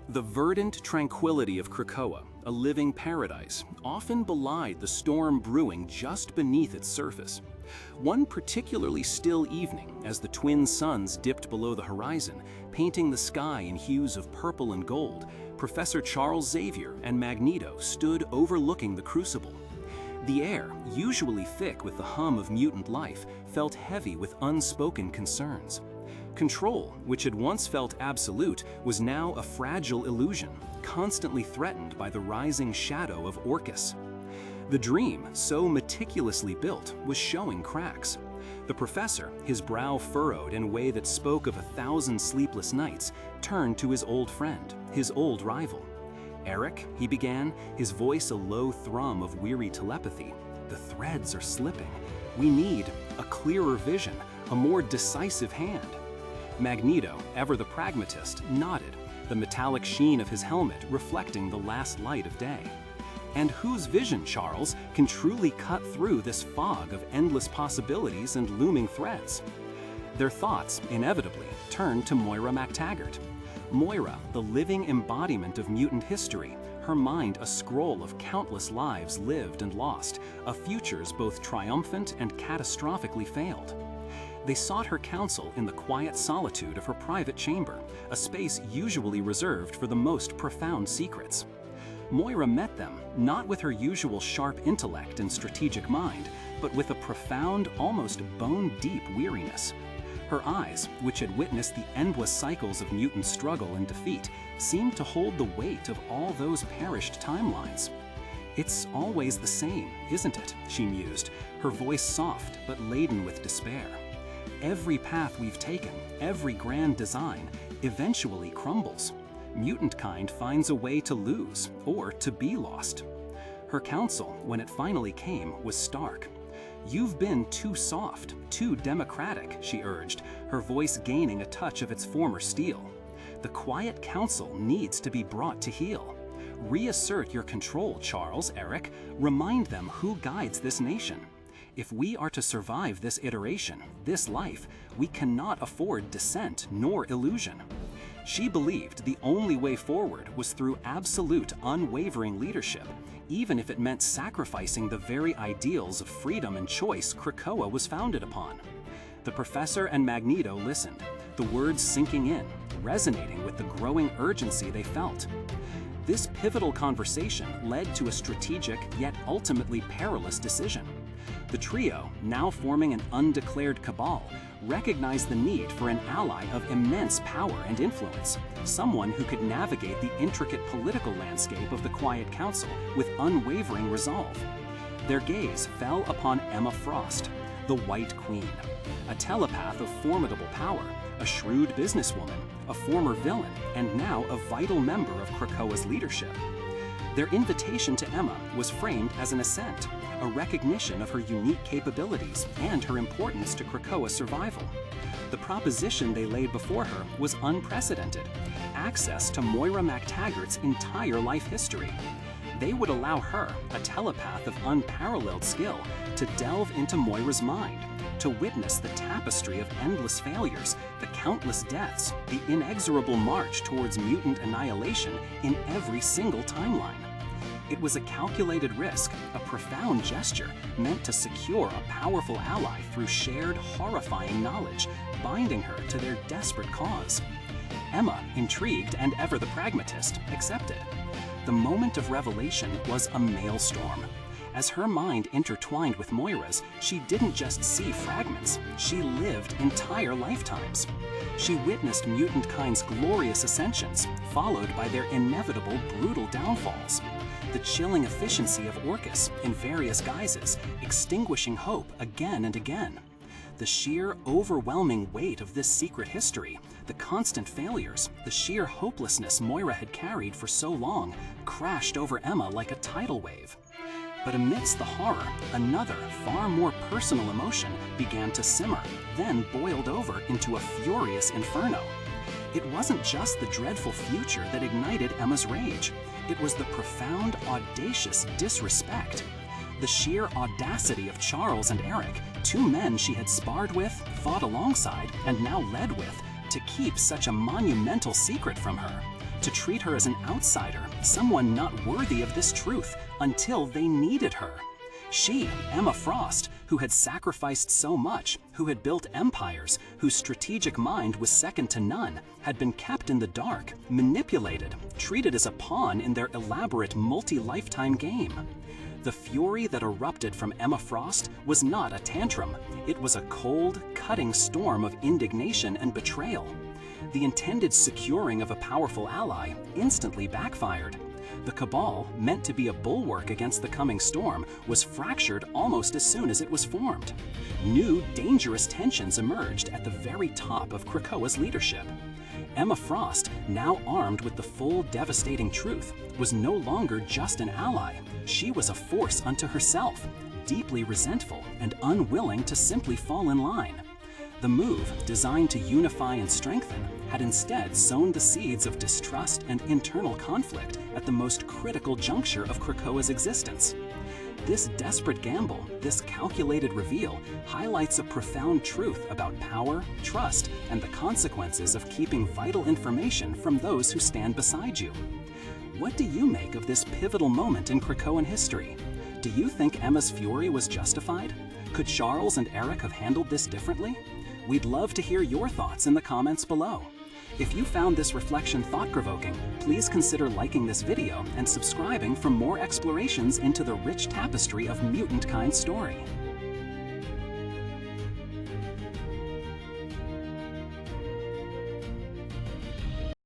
The verdant tranquility of Krakoa, a living paradise, often belied the storm brewing just beneath its surface. One particularly still evening, as the twin suns dipped below the horizon, painting the sky in hues of purple and gold, Professor Charles Xavier and Magneto stood overlooking the crucible. The air, usually thick with the hum of mutant life, felt heavy with unspoken concerns. Control, which had once felt absolute, was now a fragile illusion, constantly threatened by the rising shadow of Orcus. The dream, so meticulously built, was showing cracks. The professor, his brow furrowed in a way that spoke of 1,000 sleepless nights, turned to his old friend, his old rival. "Eric," he began, his voice a low thrum of weary telepathy, "the threads are slipping. We need a clearer vision, a more decisive hand." Magneto, ever the pragmatist, nodded, the metallic sheen of his helmet reflecting the last light of day. "And whose vision, Charles, can truly cut through this fog of endless possibilities and looming threats?" Their thoughts, inevitably, turned to Moira MacTaggert. Moira, the living embodiment of mutant history, her mind a scroll of countless lives lived and lost, of futures both triumphant and catastrophically failed. They sought her counsel in the quiet solitude of her private chamber, a space usually reserved for the most profound secrets. Moira met them, not with her usual sharp intellect and strategic mind, but with a profound, almost bone-deep weariness. Her eyes, which had witnessed the endless cycles of mutant struggle and defeat, seemed to hold the weight of all those perished timelines. "It's always the same, isn't it?" she mused, her voice soft but laden with despair. "Every path we've taken, every grand design, eventually crumbles. Mutant kind finds a way to lose, or to be lost." Her counsel, when it finally came, was stark. "You've been too soft, too democratic," she urged, her voice gaining a touch of its former steel. "The quiet council needs to be brought to heel. Reassert your control, Charles, Eric. Remind them who guides this nation. If we are to survive this iteration, this life, we cannot afford dissent nor illusion." She believed the only way forward was through absolute, unwavering leadership, even if it meant sacrificing the very ideals of freedom and choice Krakoa was founded upon. The professor and Magneto listened, the words sinking in, resonating with the growing urgency they felt. This pivotal conversation led to a strategic yet ultimately perilous decision. The trio, now forming an undeclared cabal, recognized the need for an ally of immense power and influence, someone who could navigate the intricate political landscape of the Quiet Council with unwavering resolve. Their gaze fell upon Emma Frost, the White Queen, a telepath of formidable power, a shrewd businesswoman, a former villain, and now a vital member of Krakoa's leadership. Their invitation to Emma was framed as an assent, a recognition of her unique capabilities and her importance to Krakoa's survival. The proposition they laid before her was unprecedented: access to Moira MacTaggert's entire life history. They would allow her, a telepath of unparalleled skill, to delve into Moira's mind, to witness the tapestry of endless failures, the countless deaths, the inexorable march towards mutant annihilation in every single timeline. It was a calculated risk, a profound gesture meant to secure a powerful ally through shared, horrifying knowledge, binding her to their desperate cause. Emma, intrigued and ever the pragmatist, accepted. The moment of revelation was a maelstrom. As her mind intertwined with Moira's, she didn't just see fragments, she lived entire lifetimes. She witnessed mutant kind's glorious ascensions, followed by their inevitable brutal downfalls. The chilling efficiency of Orcus in various guises, extinguishing hope again and again. The sheer, overwhelming weight of this secret history, the constant failures, the sheer hopelessness Moira had carried for so long, crashed over Emma like a tidal wave. But amidst the horror, another, far more personal emotion began to simmer, then boiled over into a furious inferno. It wasn't just the dreadful future that ignited Emma's rage. It was the profound, audacious disrespect. The sheer audacity of Charles and Eric, two men she had sparred with, fought alongside, and now led with, to keep such a monumental secret from her, to treat her as an outsider, someone not worthy of this truth, until they needed her. She, Emma Frost, who had sacrificed so much, who had built empires, whose strategic mind was second to none, had been kept in the dark, manipulated, treated as a pawn in their elaborate multi-lifetime game. The fury that erupted from Emma Frost was not a tantrum. It was a cold, cutting storm of indignation and betrayal. The intended securing of a powerful ally instantly backfired. The Cabal, meant to be a bulwark against the coming storm, was fractured almost as soon as it was formed. New, dangerous tensions emerged at the very top of Krakoa's leadership. Emma Frost, now armed with the full devastating truth, was no longer just an ally. She was a force unto herself, deeply resentful and unwilling to simply fall in line. The move, designed to unify and strengthen, had instead sown the seeds of distrust and internal conflict at the most critical juncture of Krakoa's existence. This desperate gamble, this calculated reveal, highlights a profound truth about power, trust, and the consequences of keeping vital information from those who stand beside you. What do you make of this pivotal moment in Krakoan history? Do you think Emma's fury was justified? Could Charles and Eric have handled this differently? We'd love to hear your thoughts in the comments below. If you found this reflection thought-provoking, please consider liking this video and subscribing for more explorations into the rich tapestry of mutant-kind story.